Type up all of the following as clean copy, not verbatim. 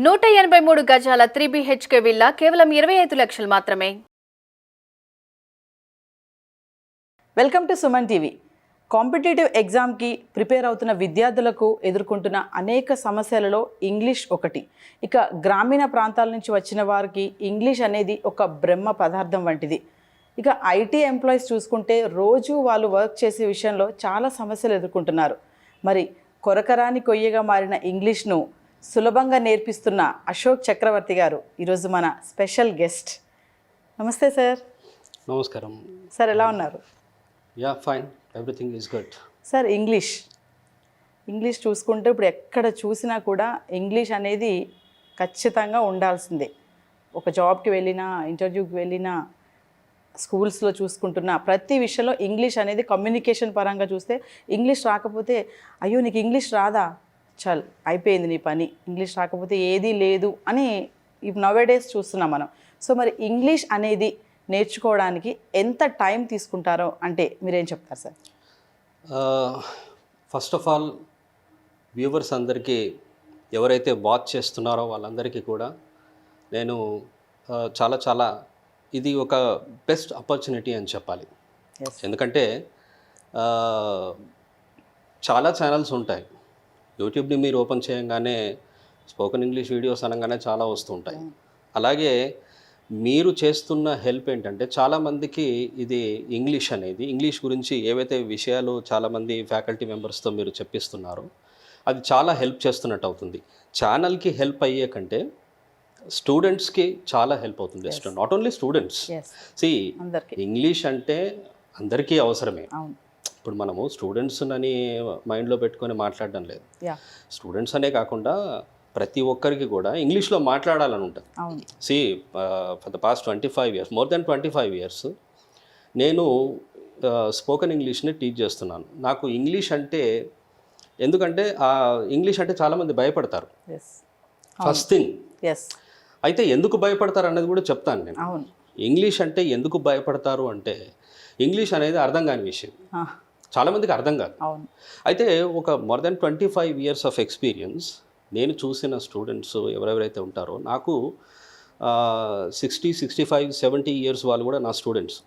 183 గజాల 3 BHK villa కేవలం 25 లక్షలు మాత్రమే. Welcome to Suman TV. Competitive ఎగ్జామ్కి ప్రిపేర్ అవుతున్న విద్యార్థులకు ఎదుర్కొంటున్న అనేక సమస్యలలో ఇంగ్లీష్ ఒకటి. ఇక గ్రామీణ ప్రాంతాల నుంచి వచ్చిన వారికి ఇంగ్లీష్ అనేది ఒక బ్రహ్మ పదార్థం వంటిది. ఇక ఐటీ ఎంప్లాయీస్ చూసుకుంటే రోజు వాళ్ళు వర్క్ చేసే విషయంలో చాలా సమస్యలు ఎదుర్కొంటున్నారు. మరి కొరకరాని కొయ్యగా మారిన ఇంగ్లీష్ను సులభంగా నేర్పిస్తున్న అశోక్ చక్రవర్తి గారు ఈరోజు మన స్పెషల్ గెస్ట్. నమస్తే సార్. నమస్కారం సార్, ఎలా ఉన్నారు? Yeah fine, everything is good. Sir, English చూసుకుంటే ఇప్పుడు ఎక్కడ చూసినా కూడా ఇంగ్లీష్ అనేది ఖచ్చితంగా ఉండాల్సిందే. ఒక జాబ్కి వెళ్ళినా, ఇంటర్వ్యూకి వెళ్ళినా, స్కూల్స్లో చూసుకుంటున్నా ప్రతి విషయంలో ఇంగ్లీష్ అనేది కమ్యూనికేషన్ పరంగా చూస్తే ఇంగ్లీష్ రాకపోతే అయ్యో నీకు ఇంగ్లీష్ రాదా, చల్ అయిపోయింది నీ పని, ఇంగ్లీష్ రాకపోతే ఏదీ లేదు అని నవేడేస్ చూస్తున్నాం మనం. సో మరి ఇంగ్లీష్ అనేది నేర్చుకోవడానికి ఎంత టైం తీసుకుంటారో అంటే మీరేం చెప్తారు sir? First of all viewers అందరికీ, ఎవరైతే వాచ్ చేస్తున్నారో వాళ్ళందరికీ కూడా నేను చాలా ఇది ఒక బెస్ట్ ఆపర్చునిటీ అని చెప్పాలి. ఎందుకంటే చాలా ఛానల్స్ ఉంటాయి. యూట్యూబ్ని మీరు ఓపెన్ చేయగానే స్పోకెన్ ఇంగ్లీష్ వీడియోస్ అనగానే చాలా వస్తుంటాయి. అలాగే మీరు చేస్తున్న హెల్ప్ ఏంటంటే చాలామందికి ఇది ఇంగ్లీష్ గురించి ఏవైతే విషయాలు చాలామంది ఫ్యాకల్టీ మెంబర్స్తో మీరు చెప్పిస్తున్నారో అది చాలా హెల్ప్ చేస్తున్నట్టు అవుతుంది. ఛానల్కి హెల్ప్ అయ్యే కంటే స్టూడెంట్స్కి చాలా హెల్ప్ అవుతుంది. Not only students. ఇంగ్లీష్ అంటే అందరికీ అవసరమే. ఇప్పుడు మనము స్టూడెంట్స్ అని మైండ్లో పెట్టుకొని మాట్లాడడం లేదు. స్టూడెంట్స్ అనే కాకుండా ప్రతి ఒక్కరికి కూడా ఇంగ్లీష్లో మాట్లాడాలని ఉంటుంది. For the past 25 years, more than 25 years నేను స్పోకెన్ ఇంగ్లీష్ని టీచ్ చేస్తున్నాను. నాకు ఇంగ్లీష్ అంటే, ఎందుకంటే ఇంగ్లీష్ అంటే చాలామంది భయపడతారు. First thing. అయితే ఎందుకు భయపడతారు అన్నది కూడా చెప్తాను నేను. ఇంగ్లీష్ అంటే ఎందుకు భయపడతారు అంటే, ఇంగ్లీష్ అనేది అర్థం కాని విషయం, చాలామందికి అర్థం కాదు. అయితే ఒక more than 25 years of experience నేను చూసిన స్టూడెంట్స్ ఎవరెవరైతే ఉంటారో, నాకు 60, 65, 70 years వాళ్ళు కూడా నా స్టూడెంట్స్.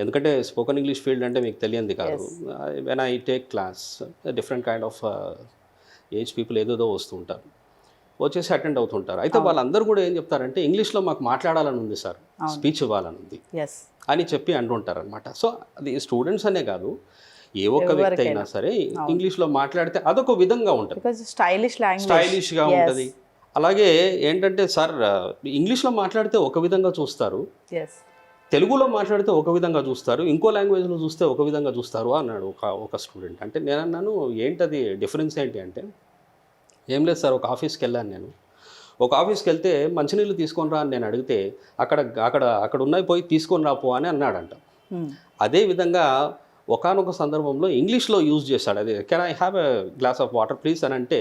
ఎందుకంటే స్పోకెన్ ఇంగ్లీష్ ఫీల్డ్ అంటే మీకు తెలియంది కాదు. When I take class, different kind of age people ఏదేదో వస్తూ ఉంటారు, వచ్చేసి అటెండ్ అవుతుంటారు. అయితే వాళ్ళందరూ కూడా ఏం చెప్తారంటే, ఇంగ్లీష్లో మాకు మాట్లాడాలని ఉంది సార్, స్పీచ్ ఇవ్వాలని ఉంది అని చెప్పి అంటుంటారు అనమాట. సో అది స్టూడెంట్స్ అనే కాదు, ఏ ఒక్క వ్యక్తి అయినా సరే ఇంగ్లీష్లో మాట్లాడితే అదొక విధంగా ఉంటుంది, స్టైలిష్గా ఉంటుంది. అలాగే ఏంటంటే సార్, ఇంగ్లీష్లో మాట్లాడితే ఒక విధంగా చూస్తారు, తెలుగులో మాట్లాడితే ఒక విధంగా చూస్తారు, ఇంకో లాంగ్వేజ్లో చూస్తే ఒక విధంగా చూస్తారు అన్నాడు ఒక స్టూడెంట్. అంటే నేను అన్నాను, ఏంటది డిఫరెన్స్ ఏంటి అంటే, ఏం లేదు సార్, ఒక ఆఫీస్కి వెళ్ళాను నేను. ఒక ఆఫీస్కి వెళ్తే మంచినీళ్ళు తీసుకొని రా అని నేను అడిగితే అక్కడ ఉన్నాయి పోయి తీసుకొని రాపో అని అన్నాడంట. అదేవిధంగా ఒకానొక సందర్భంలో ఇంగ్లీష్లో యూజ్ చేశాడు. అదే can I have a glass of water please అని అంటే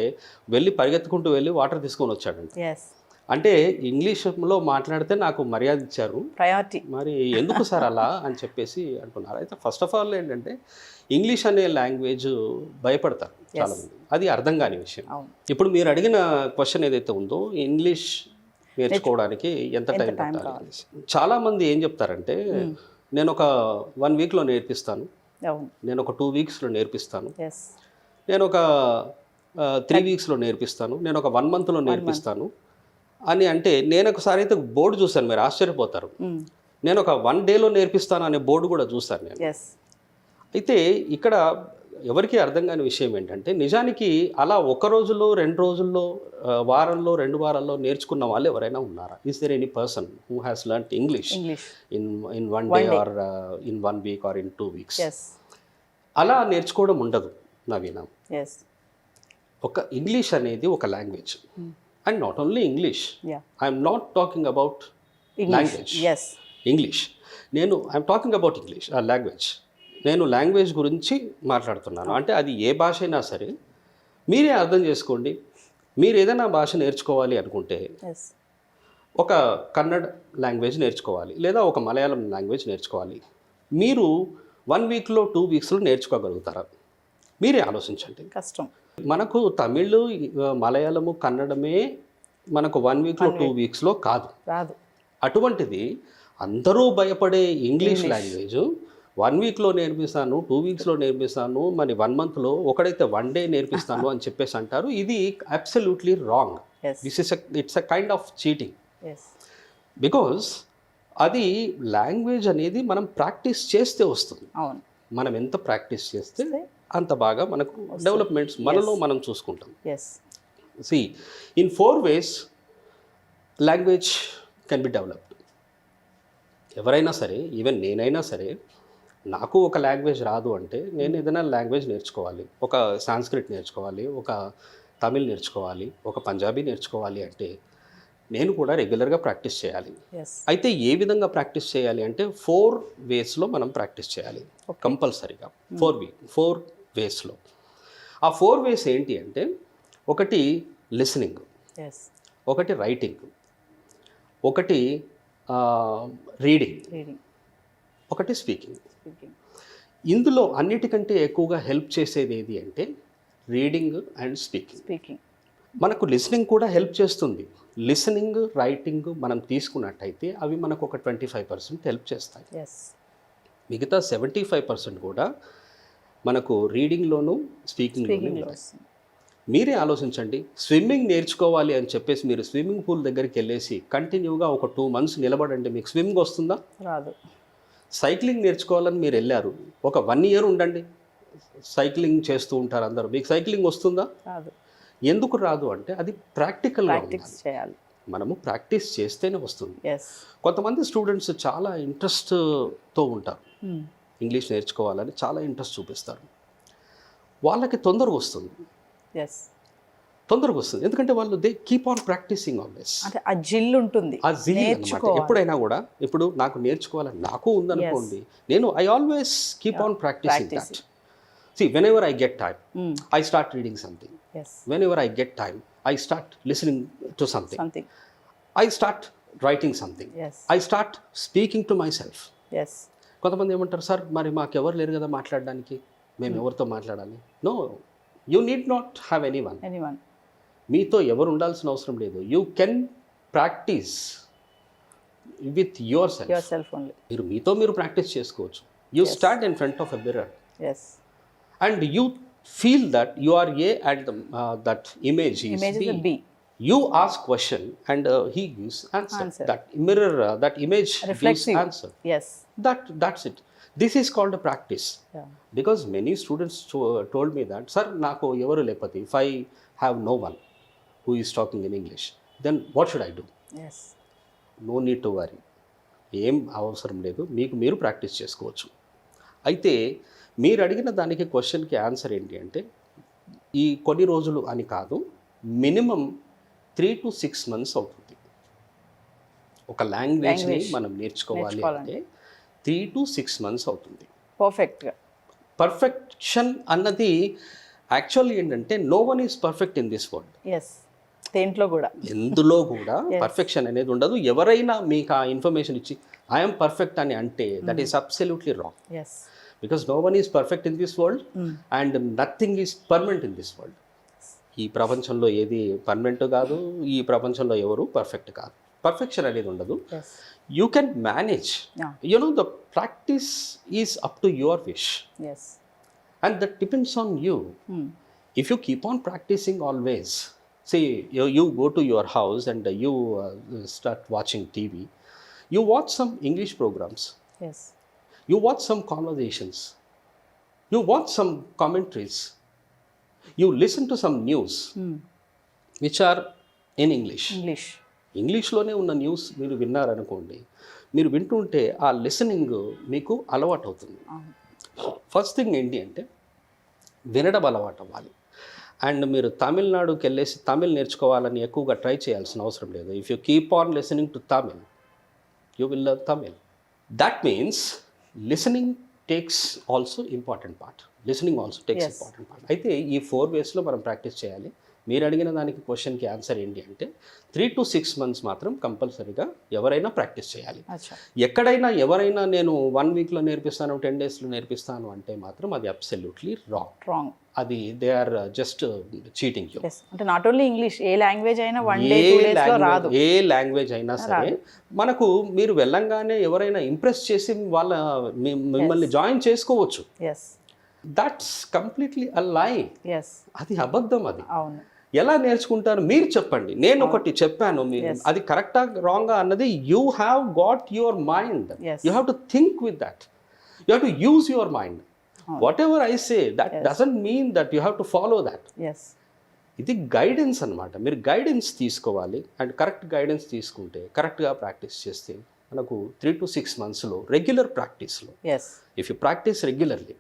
పరిగెత్తుకుంటూ వెళ్ళి వాటర్ తీసుకొని వచ్చాడంట. అంటే ఇంగ్లీష్లో మాట్లాడితే నాకు మర్యాద ఇచ్చారు, ప్రయారిటీ. మరి ఎందుకు సార్ అలా అని చెప్పేసి అంటున్నారు. అయితే ఫస్ట్ ఆఫ్ ఆల్ ఏంటంటే, ఇంగ్లీష్ అనే లాంగ్వేజ్ భయపడతారు చాలామంది, అది అర్థం కాని విషయం. ఇప్పుడు మీరు అడిగిన క్వశ్చన్ ఏదైతే ఉందో, ఇంగ్లీష్ నేర్చుకోవడానికి ఎంత టైం పట్టాలి, చాలామంది ఏం చెప్తారంటే, నేను ఒక 1 weekలో నేర్పిస్తాను, నేను ఒక 2 weeksలో నేర్పిస్తాను, నేను ఒక 3 weeksలో నేర్పిస్తాను, నేను ఒక 1 monthలో నేర్పిస్తాను అని అంటే, నేను ఒకసారి అయితే బోర్డు చూశాను, మీరు ఆశ్చర్యపోతారు. నేను ఒక 1 dayలో నేర్పిస్తాను అనే బోర్డు కూడా చూశాను నేను. అయితే ఇక్కడ ఎవరికి అర్థం కాని విషయం ఏంటంటే, నిజానికి అలా 1 రోజులో 2 రోజుల్లో, వారంలో 2 వారాల్లో నేర్చుకున్న వాళ్ళు ఎవరైనా ఉన్నారా? Is there any person who has learned English in 1 day or in 1 week or in 2 weeks? అలా నేర్చుకోవడం ఉండదు నవీన. ఒక ఇంగ్లీష్ అనేది ఒక language, and not only English. I'm not talking about language, English. I'm talking about English language. నేను language గురించి మాట్లాడుతున్నాను. అంటే అది ఏ భాష అయినా సరే మీరే అర్థం చేసుకోండి. మీరు ఏదైనా భాష నేర్చుకోవాలి అనుకుంటే, ఒక కన్నడ లాంగ్వేజ్ నేర్చుకోవాలి, లేదా ఒక మలయాళం లాంగ్వేజ్ నేర్చుకోవాలి, మీరు 1 weekలో 2 weeksలో నేర్చుకోగలుగుతారా? మీరే ఆలోచించండి. కష్టం. మనకు తమిళ్, మలయాళము, కన్నడమే మనకు 1 వీక్లో 2 వీక్స్లో కాదు. రాదు. అటువంటిది అందరూ భయపడే ఇంగ్లీష్ లాంగ్వేజ్ 1 వీక్లో నేర్పిస్తాను, 2 వీక్స్లో నేర్పిస్తాను, మరి 1 మంత్లో, ఒకడైతే 1 డే నేర్పిస్తాను అని చెప్పేసి అంటారు. ఇది absolutely wrong. Yes. It's a kind of cheating. Yes. Because అది లాంగ్వేజ్ అనేది మనం ప్రాక్టీస్ చేస్తే వస్తుంది. అవును. మనం ఎంత ప్రాక్టీస్ చేస్తే అంత బాగా మనకు డెవలప్మెంట్స్ మనలో మనం చూసుకుంటాం. Yes. See, in 4 ways, language can be developed. ఎవరైనా సరే, ఈవెన్ నేనైనా సరే, నాకు ఒక లాంగ్వేజ్ రాదు అంటే నేను ఏదైనా లాంగ్వేజ్ నేర్చుకోవాలి. ఒక సాంస్క్రిట్ నేర్చుకోవాలి, ఒక తమిళ్ నేర్చుకోవాలి, ఒక పంజాబీ నేర్చుకోవాలి అంటే నేను కూడా రెగ్యులర్గా ప్రాక్టీస్ చేయాలి. ఎస్. అయితే ఏ విధంగా ప్రాక్టీస్ చేయాలి అంటే 4 వేస్లో మనం ప్రాక్టీస్ చేయాలి కంపల్సరీగా. 4 వేస్లో. ఆ 4 వేస్ ఏంటి అంటే, ఒకటి లిసనింగ్, ఎస్. ఒకటి రైటింగ్, ఒకటి రీడింగ్, ఒకటి స్పీకింగ్. ఇందులో అన్నిటికంటే ఎక్కువగా హెల్ప్ చేసేది ఏది అంటే రీడింగ్ అండ్ స్పీకింగ్. మనకు లిసనింగ్ కూడా హెల్ప్ చేస్తుంది. లిసనింగ్, రైటింగ్ మనం తీసుకున్నట్టయితే అవి మనకు ఒక 25% హెల్ప్ చేస్తాయి. ఎస్. మిగతా 75% కూడా మనకు రీడింగ్లోను, స్పీకింగ్లోనూ ఉంటాయి. మీరే ఆలోచించండి, స్విమ్మింగ్ నేర్చుకోవాలి అని చెప్పేసి మీరు స్విమ్మింగ్ పూల్ దగ్గరికి వెళ్ళేసి కంటిన్యూగా ఒక 2 మంత్స్ నిలబడండి, మీకు స్విమ్మింగ్ వస్తుందా? రాదు. సైక్లింగ్ నేర్చుకోవాలని మీరు వెళ్ళారు, ఒక 1 ఇయర్ ఉండండి, సైక్లింగ్ చేస్తూ ఉంటారు అందరూ, మీకు సైక్లింగ్ వస్తుందా? రాదు. ఎందుకు రాదు అంటే అది ప్రాక్టికల్గా చేయాలి. మనము ప్రాక్టీస్ చేస్తేనే వస్తుంది. ఎస్. కొంతమంది స్టూడెంట్స్ చాలా ఇంట్రెస్ట్తో ఉంటారు, ఇంగ్లీష్ నేర్చుకోవాలని చాలా ఇంట్రెస్ట్ చూపిస్తారు, వాళ్ళకి తొందరగా వస్తుంది. ఎస్. తొందరగా వస్తుంది ఎందుకంటే వాళ్ళు they keep on practicing always. అంటే ఆ జిల్ ఉంటుంది, ఆ జిల్ అన్నమాట. ఎప్పుడైనా కూడా, ఇప్పుడు నాకు నేర్చుకోవాలని నాకు ఉందనుకోండి, నేను I always keep on practicing that. See, whenever I get time, I start reading something. Yes. Whenever I get time, I start listening to something. I start writing something. Yes. I start speaking to myself. Yes. కొంతమంది ఏమంటారు, sir మరి మాకు ఎవరు లేరు కదా మాట్లాడడానికి, మేము ఎవరితో మాట్లాడాలి? No, you need not have anyone. మీతో ఎవరు ఉండాల్సిన అవసరం లేదు. You can practice with yourself only. మీరు మీతో మీరు ప్రాక్టీస్ చేసుకోవచ్చు. You stand in front of a mirror. Yes. And you feel that you are A and that image is B. You ask question and he gives answer. That mirror, that image gives answer. Yes. That's it. This is called a practice. Yeah. Because many students told me that, sir, naku evaru lepati. If I have no one who is talking in English, then what should I do? Yes. No need to worry. ఏం అవసరం లేదు, మీకు మీరు practice చేసుకోవచ్చు. అయితే మీరు అడిగిన దానికి క్వశ్చన్కి ఆన్సర్ ఏంటి అంటే, ఈ కొన్ని రోజులు అని కాదు, మినిమం 3 to 6 months అవుతుంది ఒక లాంగ్వేజ్ని మనం నేర్చుకోవాలి అంటే. 3 to 6 months అవుతుంది పర్ఫెక్షన్ అన్నది. యాక్చువల్లీ ఏంటంటే no one is perfect in this world. ఎందులో కూడా పర్ఫెక్షన్ అనేది ఉండదు. ఎవరైనా మీకు ఆ ఇన్ఫర్మేషన్ ఇచ్చి ఐఎమ్ పర్ఫెక్ట్ అని అంటే that is absolutely wrong. Because no one is perfect in this world and nothing is permanent in this world. ఈ ప్రపంచంలో ఏది పర్మనెంట్ కాదు, ఈ ప్రపంచంలో ఎవరు పర్ఫెక్ట్ కాదు. పర్ఫెక్షన్ అనేది ఉండదు. You can manage. You know the practice is up to your wish and that depends on you. If you keep on practicing always, say you go to your house and you start watching TV, you watch some English programmes. You watch some conversations, you watch some commentaries, you listen to some news which are in ఇంగ్లీష్లోనే ఉన్న news మీరు విన్నారనుకోండి, మీరు వింటుంటే ఆ listening మీకు అలవాటు అవుతుంది. First thing ఏంటి అంటే వినడం అలవాటు అవ్వాలి. అండ్ మీరు తమిళనాడుకి వెళ్ళేసి తమిళ్ నేర్చుకోవాలని ఎక్కువగా ట్రై చేయాల్సిన అవసరం లేదు. If you keep on listening to Tamil, you will learn Tamil. That means listening takes also important part. Listening also takes important part. అయితే ఈ 4 వేస్లో మనం ప్రాక్టీస్ చేయాలి. మీరు అడిగిన దానికి క్వశ్చన్కి ఆన్సర్ ఏంటి అంటే 3 to 6 months మాత్రం కంపల్సరీగా ఎవరైనా ప్రాక్టీస్ చేయాలి. అచ్చా. ఎక్కడైనా ఎవరైనా నేను 1 weekలో నేర్పిస్తాను 10 daysలో నేర్పిస్తాను అంటే మాత్రం అది అబ్సల్యూట్లీ రాంగ్. అది they are just cheating you. అంటే నాట్ ఓన్లీ ఇంగ్లీష్, ఏ లాంగ్వేజ్ అయినా 1 day 2 days లో రాదు. ఏ లాంగ్వేజ్ అయినా సరే మనకు మీరు వెళ్ళంగానే ఎవరైనా ఇంప్రెస్ చేసి వాళ్ళ మిమ్మల్ని జాయిన్ చేసుకోవచ్చు. ఎస్, దట్స్ కంప్లీట్లీ అ లై. ఎస్, అది అబద్ధం. అది అవును. ఎలా నేర్చుకుంటారు మీరు చెప్పండి. నేను ఒకటి చెప్పాను, మీరు అది కరెక్టా రాంగా అన్నది you have got your mind. You have to think with that. You have to use your mind. What ever I say that doesn't mean that you have to follow that. ఇది గైడెన్స్ అనమాట. మీరు guidance తీసుకోవాలి and correct guidance తీసుకుంటే కరెక్ట్గా practice చేస్తే మనకు 3 to 6 monthsలో regular ప్రాక్టీస్లో if you practise regularly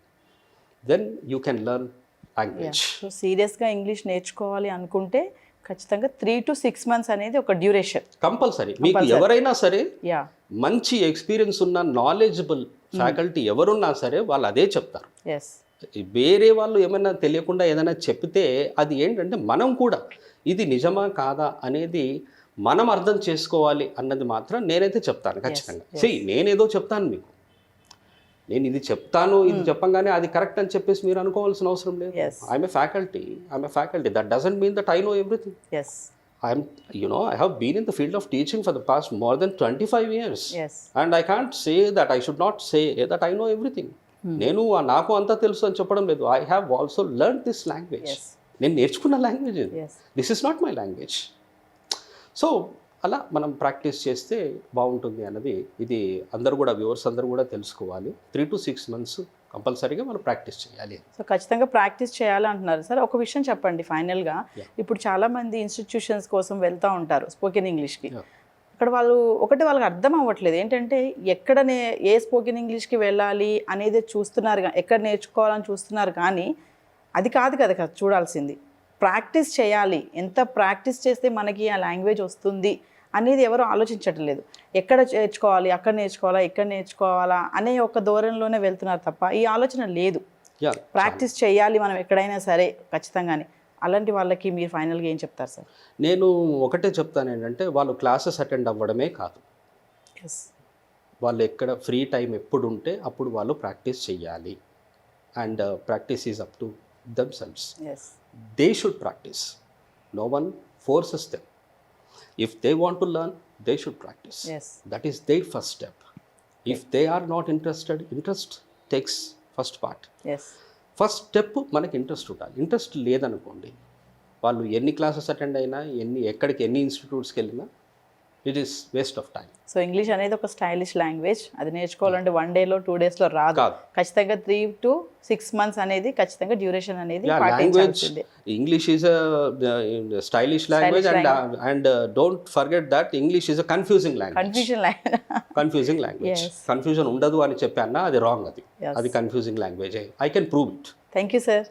then you can learn language. So సీరియస్గా ఇంగ్లీష్ నేర్చుకోవాలి అనుకుంటే ఖచ్చితంగా 3 to 6 months అనేది ఒక డ్యూరేషన్ కంపల్సరీ. మీకు ఎవరైనా సరే మంచి ఎక్స్పీరియన్స్ ఉన్న నాలెడ్జబుల్ ఫ్యాకల్టీ ఎవరున్నా సరే వాళ్ళు అదే చెప్తారు. వేరే వాళ్ళు ఏమైనా తెలియకుండా ఏదైనా చెప్తే అది ఏంటంటే మనం కూడా ఇది నిజమా కాదా అనేది మనం అర్థం చేసుకోవాలి అన్నది మాత్రం నేనైతే చెప్తాను ఖచ్చితంగా. నేనేదో చెప్తాను మీకు, నేను ఇది చెప్తాను, ఇది చెప్పంగానే అది కరెక్ట్ అని చెప్పేసి మీరు అనుకోవాల్సిన అవసరం లేదు. I'm a faculty. That doesn't mean that I know everything. I have been in the field of teaching for the past more than 25 years. And I can't say that I should not say that I know everything. నేను నాకు అంతా తెలుసు అని చెప్పడం లేదు. I have also learn this language. నేను నేర్చుకున్న language ఇది. This is not my language. So అలా మనం ప్రాక్టీస్ చేస్తే బాగుంటుంది అన్నది ఇది అందరూ కూడా వ్యూవర్స్ అందరూ కూడా తెలుసుకోవాలి. 3 to 6 months కంపల్సరీగా మనం ప్రాక్టీస్ చేయాలి. సో ఖచ్చితంగా ప్రాక్టీస్ చేయాలి అంటున్నారు సార్. ఒక విషయం చెప్పండి ఫైనల్గా. ఇప్పుడు చాలామంది ఇన్స్టిట్యూషన్స్ కోసం వెళ్తూ ఉంటారు స్పోకెన్ ఇంగ్లీష్కి. అక్కడ వాళ్ళకి అర్థం అవ్వట్లేదు ఏంటంటే ఏ స్పోకెన్ ఇంగ్లీష్కి వెళ్ళాలి అనేది చూస్తున్నారు, ఎక్కడ నేర్చుకోవాలని చూస్తున్నారు. కానీ అది కాదు కదా చూడాల్సింది. ప్రాక్టీస్ చేయాలి. ఎంత ప్రాక్టీస్ చేస్తే మనకి ఆ లాంగ్వేజ్ వస్తుంది అనేది ఎవరు ఆలోచించట్లేదు. ఎక్కడ నేర్చుకోవాలి, అక్కడ నేర్చుకోవాలా, ఇక్కడ నేర్చుకోవాలా అనే ఒక ధోరణిలోనే వెళ్తున్నారు తప్ప ఈ ఆలోచన లేదు. ప్రాక్టీస్ చేయాలి మనం ఎక్కడైనా సరే ఖచ్చితంగానే. అలాంటి వాళ్ళకి మీరు ఫైనల్గా ఏం చెప్తారు సార్? నేను ఒకటే చెప్తాను ఏంటంటే వాళ్ళు క్లాసెస్ అటెండ్ అవ్వడమే కాదు, వాళ్ళు ఎక్కడ ఫ్రీ టైం ఎప్పుడు ఉంటే అప్పుడు వాళ్ళు ప్రాక్టీస్ చేయాలి. And practice is up to themselves. They should practice. No one forces them. If they want to learn, they should practice. That is their first step. If they are not interested, interest takes first part. First step మనకి interest ఉండాలి. Interest లేదనుకోండి వాళ్ళు ఎన్ని classes attend అయినా ఎన్ని ఇన్స్టిట్యూట్స్కి వెళ్ళినా it is waste of time. So English అనేది ఒక స్టైలిష్ లాంగ్వేజ్. అది నేర్చుకోవాలంటే 1 dayలో 2 daysలో రాదు. ఖచ్చితంగా 3 to 6 months అనేది ఖచ్చితంగా డ్యూరేషన్ అనేది పాటించాల్సిందే. English is a stylish language and don't forget that English is a confusing language. Confusion ఉండదు అని చెప్పాను, అది రాంగ్. అది confusing language. I can prove it. Thank you sir.